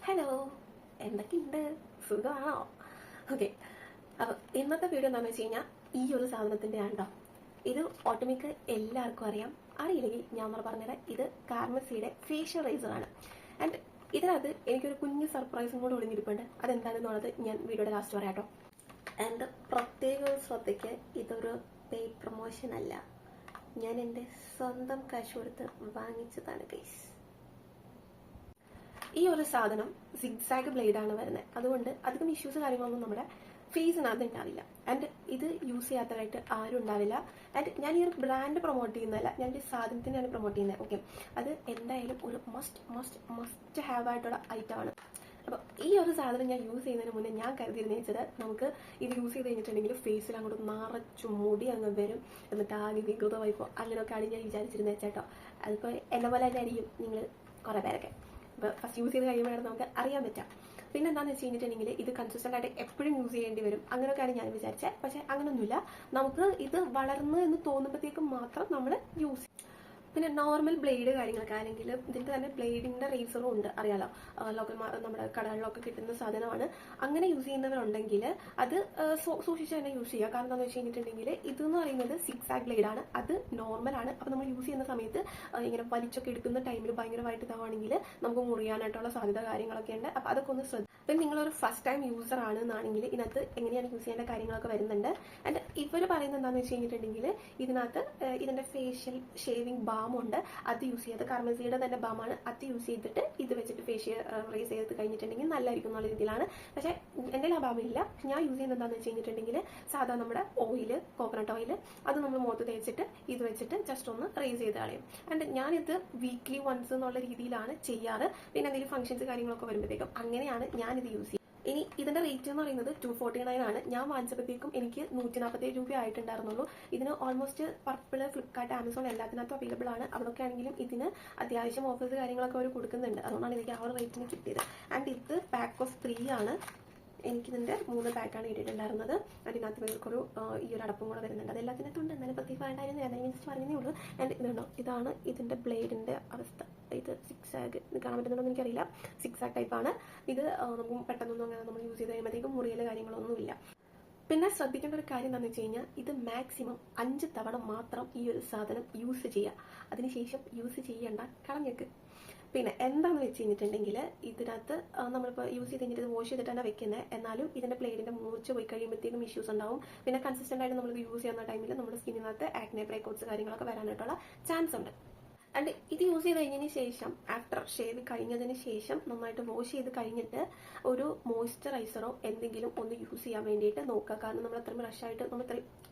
Hello, എന്തൊക്കെയുണ്ട്? സുഖമാണോ? Okay, അപ്പോൾ ഇന്നത്തെ വീഡിയോ എന്താണെന്ന് വെച്ച് കഴിഞ്ഞാൽ ഈ ഒരു സാധനത്തിൻ്റെ ആണ്ടോ. ഇത് ഒട്ടുമിക്ക എല്ലാവർക്കും അറിയാം. അറിയില്ലെങ്കിൽ ഞാൻ പറഞ്ഞുതരാം. ഇത് കാർമസിയുടെ ഫേഷ്യൽ റൈസറാണ്. ആൻഡ് ഇതിനകത്ത് എനിക്കൊരു കുഞ്ഞ് സർപ്രൈസും കൂടെ ഒളിഞ്ഞിരിപ്പുണ്ട്. അതെന്താണെന്നുള്ളത് ഞാൻ വീഡിയോയുടെ ലാസ്റ്റ് പറയാം കേട്ടോ. ആൻഡ് പ്രത്യേക ശ്രദ്ധയ്ക്ക്, ഇതൊരു പെയ്ഡ് പ്രൊമോഷൻ അല്ല, ഞാൻ എൻ്റെ സ്വന്തം കാശ് കൊടുത്ത് വാങ്ങിച്ചതാണ് ഗൈസ്. ഈ ഒരു സാധനം സിഗ്സാഗ് ബ്ലേഡാണ് വരുന്നത്. അതുകൊണ്ട് അധികം ഇഷ്യൂസ് കാര്യങ്ങളൊന്നും നമ്മുടെ ഫേസിനകത്ത് ഉണ്ടാവില്ല. ആൻഡ് ഇത് യൂസ് ചെയ്യാത്തതായിട്ട് ആരും ഉണ്ടാവില്ല. ആൻഡ് ഞാൻ ഈ ഒരു ബ്രാൻഡ് പ്രൊമോട്ട് ചെയ്യുന്നതല്ല, ഞാൻ ഈ സാധനത്തിനാണ് പ്രൊമോട്ട് ചെയ്യുന്നത്. ഓക്കെ, അത് എന്തായാലും ഒരു മസ്റ്റ് ഹാവ് ആയിട്ടുള്ള ഐറ്റമാണ്. അപ്പോൾ ഈ ഒരു സാധനം ഞാൻ യൂസ് ചെയ്യുന്നതിന് മുന്നേ ഞാൻ കരുതിയിരുന്ന വെച്ചത്, നമുക്ക് ഇത് യൂസ് ചെയ്ത് കഴിഞ്ഞിട്ടുണ്ടെങ്കിൽ ഫേസിൽ അങ്ങോട്ട് നിറച്ചു മുടി അങ്ങ് വരും, എന്നിട്ട് ആകെ വികൃതമായിപ്പോൾ അങ്ങനെയൊക്കെയാണ് ഞാൻ വിചാരിച്ചിരുന്നത് വെച്ചേട്ടോ. അതിപ്പോൾ എന്നെ പോലെ തന്നെ ആയിരിക്കും നിങ്ങൾ കുറേ പേരൊക്കെ. ഇപ്പോൾ ഫസ്റ്റ് യൂസ് ചെയ്ത് കഴിയുമ്പോഴാണ് നമുക്ക് അറിയാൻ പറ്റാം. പിന്നെ എന്താണെന്ന് വെച്ച് കഴിഞ്ഞിട്ടുണ്ടെങ്കിൽ ഇത് കൺസിസ്റ്റൻ്റ് ആയിട്ട് എപ്പോഴും യൂസ് ചെയ്യേണ്ടി വരും, അങ്ങനെയൊക്കെയാണ് ഞാൻ വിചാരിച്ചത്. പക്ഷേ അങ്ങനെയൊന്നുമില്ല. നമുക്ക് ഇത് വളർന്നു എന്ന് തോന്നുമ്പോഴത്തേക്കും മാത്രം നമ്മൾ യൂസ് ചെയ്യും. പിന്നെ നോർമൽ ബ്ലേഡ് കാര്യങ്ങളൊക്കെ ആണെങ്കിൽ ഇതിൻ്റെ തന്നെ ബ്ലേഡിൻ്റെ റേസറും ഉണ്ട്, അറിയാലോ. ലോക്കൽ നമ്മുടെ കടകളിലൊക്കെ കിട്ടുന്ന സാധനമാണ്. അങ്ങനെ യൂസ് ചെയ്യുന്നവരുണ്ടെങ്കിൽ അത് സൂക്ഷിച്ച് തന്നെ യൂസ് ചെയ്യുക. കാരണം എന്താണെന്ന് വെച്ച് കഴിഞ്ഞിട്ടുണ്ടെങ്കിൽ ഇതെന്ന് പറയുന്നത് സിക്സാഗ് ബ്ലേഡാണ്, അത് നോർമലാണ്. അപ്പോൾ നമ്മൾ യൂസ് ചെയ്യുന്ന സമയത്ത് ഇങ്ങനെ വലിച്ചൊക്കെ എടുക്കുന്ന ടൈമിൽ ഭയങ്കരമായിട്ട് ഇതാവുകയാണെങ്കിൽ നമുക്ക് മുറിയാനായിട്ടുള്ള സാധ്യത കാര്യങ്ങളൊക്കെ ഉണ്ട്. അപ്പോൾ അതൊക്കെ ഒന്ന് ശ്രദ്ധ. അപ്പം നിങ്ങളൊരു ഫസ്റ്റ് ടൈം യൂസർ ആണെന്നാണെങ്കിൽ ഇതിനകത്ത് എങ്ങനെയാണ് യൂസ് ചെയ്യേണ്ട കാര്യങ്ങളൊക്കെ വരുന്നുണ്ട്. ആൻഡ് ഇവർ പറയുന്നത് എന്താണെന്ന് വെച്ച് കഴിഞ്ഞിട്ടുണ്ടെങ്കിൽ ഇതിനകത്ത് ഇതിൻ്റെ ഫേഷ്യൽ ഷേവിംഗ് ബാമുണ്ട്, അത് യൂസ് ചെയ്ത് കാർമസിയുടെ തന്നെ ബാമാണ്, അത് യൂസ് ചെയ്തിട്ട് ഇത് വെച്ചിട്ട് ഫേഷ്യൽ റേസ് ചെയ്ത് കഴിഞ്ഞിട്ടുണ്ടെങ്കിൽ നല്ലതായിരിക്കും എന്നുള്ള രീതിയിലാണ്. പക്ഷേ എൻ്റെ ആ ബാമില്ല. ഞാൻ യൂസ് ചെയ്യുന്നത് എന്താണെന്ന് വെച്ച് കഴിഞ്ഞിട്ടുണ്ടെങ്കിൽ സാധാരണ നമ്മുടെ ഓയിൽ, കോക്കനട്ട് ഓയിൽ, അത് നമ്മൾ മുഖത്ത് തേച്ചിട്ട് ഇത് വെച്ചിട്ട് ജസ്റ്റ് ഒന്ന് റേസ് ചെയ്ത് കളയും. ആൻഡ് ഞാനിത് വീക്ക്ലി വൺസ് എന്നുള്ള രീതിയിലാണ് ചെയ്യാറ്. പിന്നെ എന്തെങ്കിലും ഫംഗ്ഷൻസ് കാര്യങ്ങളൊക്കെ വരുമ്പോഴത്തേക്കും അങ്ങനെയാണ് ഞാനിത് യൂസ് ചെയ്യുന്നത്. ഇനി ഇതിന്റെ റേറ്റ് എന്ന് പറയുന്നത് 249 ആണ്. ഞാൻ വാങ്ങിച്ചപ്പോഴത്തേക്കും എനിക്ക് 147 രൂപ ആയിട്ടുണ്ടായിരുന്നുള്ളൂ. ഇതിന് ഓൾമോസ്റ്റ് പർപ്പിള്, ഫ്ലിപ്കാർട്ട്, ആമസോൺ എല്ലാത്തിനകത്തും അവൈലബിൾ ആണ്. അവിടെയൊക്കെ ആണെങ്കിലും ഇതിന് അത്യാവശ്യം ഓഫേഴ്സ് കാര്യങ്ങളൊക്കെ അവർ കൊടുക്കുന്നുണ്ട്. അതുകൊണ്ടാണ് എനിക്ക് ആ ഒരു റേറ്റിന് കിട്ടിയത്. ആൻഡ് ഇത് പാക്ക് ഓഫ് 3 ആണ്. എനിക്കിതിൻ്റെ 3 പാക്കാണ് ഇട്ടിട്ടുണ്ടായിരുന്നത്. അതിനകത്ത് ഇവർക്കൊരു ഈ ഒരു അടപ്പും കൂടെ വരുന്നുണ്ട്. അത് എല്ലാത്തിനകത്തുണ്ട്. എന്നാലും പ്രത്യേകം വേണ്ടായിരുന്നു, ഞാൻ ജസ്റ്റ് പറഞ്ഞതേ ഉള്ളൂ. ആൻഡ് ഇതുണ്ടോ, ഇതാണ് ഇതിൻ്റെ ബ്ലേഡിൻ്റെ അവസ്ഥ. ഇത് സിക്സാഗ്, ഇത് കാണാൻ പറ്റുന്നുണ്ടോ എന്ന് എനിക്കറിയില്ല. സിക്സാഗ് ടൈപ്പാണ് ഇത്. നമുക്ക് പെട്ടെന്നൊന്നും അങ്ങനെ നമ്മൾ യൂസ് ചെയ്ത് കഴിയുമ്പോഴത്തേക്കും മുറിയൽ കാര്യങ്ങളൊന്നുമില്ല. പിന്നെ ശ്രദ്ധിക്കേണ്ട ഒരു കാര്യം എന്താണെന്ന് വെച്ച് കഴിഞ്ഞാൽ, ഇത് മാക്സിമം 5 തവണ മാത്രം ഈ ഒരു സാധനം യൂസ് ചെയ്യുക. അതിനുശേഷം യൂസ് ചെയ്യേണ്ട, കളഞ്ഞേക്ക്. പിന്നെ എന്താണെന്ന് വെച്ച് കഴിഞ്ഞിട്ടുണ്ടെങ്കിൽ ഇതിനകത്ത് നമ്മളിപ്പോൾ യൂസ് ചെയ്ത് കഴിഞ്ഞിട്ട് ഇത് വാഷ് ചെയ്തിട്ട് തന്നെ വെക്കുന്നത്. എന്നാലും ഇതിൻ്റെ ബ്ലേഡിൻ്റെ മൂർച്ച പോയി കഴിയുമ്പോഴത്തേക്കും ഇഷ്യൂസ് ഉണ്ടാവും. പിന്നെ കൺസിസ്റ്റൻ്റ് ആയിട്ട് നമ്മൾ യൂസ് ചെയ്യുന്ന ടൈമിൽ നമ്മുടെ സ്കിന്നിനകത്ത് ആക്നെ, ബ്രേക്കൗട്ട്സ് കാര്യങ്ങളൊക്കെ വരാനായിട്ടുള്ള ചാൻസ് ഉണ്ട്. ആൻഡ് ഇത് യൂസ് ചെയ്ത് കഴിഞ്ഞതിന് ശേഷം, ആഫ്റ്റർ ഷേവ് കഴിഞ്ഞതിന് ശേഷം നന്നായിട്ട് വാഷ് ചെയ്ത് കഴിഞ്ഞിട്ട് ഒരു മോയ്സ്ചറൈസറോ എന്തെങ്കിലും ഒന്ന് യൂസ് ചെയ്യാൻ വേണ്ടിയിട്ട് നോക്കുക. കാരണം നമ്മൾ അത്രയും ബ്രഷായിട്ട്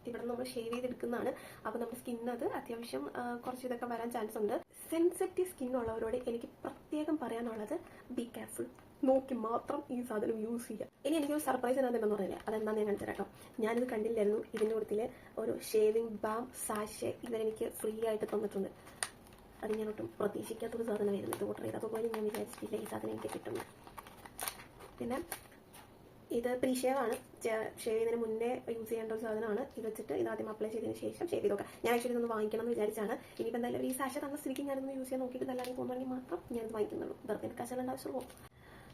ഇവിടെ നമ്മൾ ഷേവ് ചെയ്തെടുക്കുന്നതാണ്. അപ്പോൾ നമ്മുടെ സ്കിന്നത് അത്യാവശ്യം കുറച്ച് ഇതൊക്കെ വരാൻ ചാൻസ് ഉണ്ട്. സെൻസിറ്റീവ് സ്കിൻ ഉള്ളവരോട് എനിക്ക് പ്രത്യേകം പറയാനുള്ളത്, ബി കെയർഫുൾ. നോക്കി മാത്രം ഈ സാധനം യൂസ് ചെയ്യുക. ഇനി എനിക്കൊരു സർപ്രൈസ് എന്താണെന്ന് പറഞ്ഞില്ലേ, അതെന്താണെന്ന് ഞാൻ കാണിച്ചു തരാം. ഞാനിത് കണ്ടില്ലായിരുന്നു. ഇതിൻ്റെ കൂട്ടത്തിൽ ഒരു ഷേവിംഗ് ബാം സാഷെ ഇവരെനിക്ക് ഫ്രീ ആയിട്ട് തന്നിട്ടുണ്ട്. അത് ഞാൻ ഒട്ടും പ്രതീക്ഷിക്കാത്തൊരു സാധനമായിരുന്നു. ഇത് ഓർഡർ ചെയ്തപ്പോൾ പോലും ഞാൻ വിചാരിച്ചിട്ടില്ല ഈ സാധനം എനിക്ക് കിട്ടുന്നത്. പിന്നെ ഇത് പ്രീ ഷേവാണ്. ഷേവ് ചെയ്യുന്നതിന് മുന്നേ യൂസ് ചെയ്യേണ്ട ഒരു സാധനമാണ്. ഇത് വെച്ചിട്ട് ഇത് ആദ്യം അപ്ലൈ ചെയ്തതിന് ശേഷം ഷേവ് ചെയ്ത് നോക്കാം. ഞാൻ ആക്ച്വലി ഇതൊന്ന് വാങ്ങിക്കണം എന്ന് വിചാരിച്ചാണ്. ഇനിയിപ്പോൾ എന്തായാലും ഈ സാഷ തന്ന സ്ഥിതിക്ക് ഞാനൊന്ന് യൂസ് ചെയ്യാൻ നോക്കിയിട്ട് നല്ലതാണെങ്കിൽ തോന്നുകയാണെങ്കിൽ മാത്രം ഞാനിത് വാങ്ങിക്കുന്നുള്ളൂ. വെറുതെ എനിക്ക് കാശുള്ള ആവശ്യമുള്ളൂ.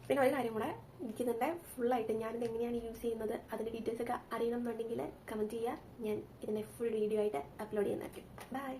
പിന്നെ ഒരു കാര്യം കൂടെ, എനിക്കിതിൻ്റെ ഫുള്ളായിട്ട് ഞാനിത് എങ്ങനെയാണ് യൂസ് ചെയ്യുന്നത് അതിൻ്റെ ഡീറ്റെയിൽസ് ഒക്കെ അറിയണം എന്നുണ്ടെങ്കിൽ കമൻറ്റ് ചെയ്യുക. ഞാൻ ഇതിൻ്റെ ഫുൾ വീഡിയോ ആയിട്ട് അപ്ലോഡ് ചെയ്യുന്നതായിരിക്കും. ബൈ.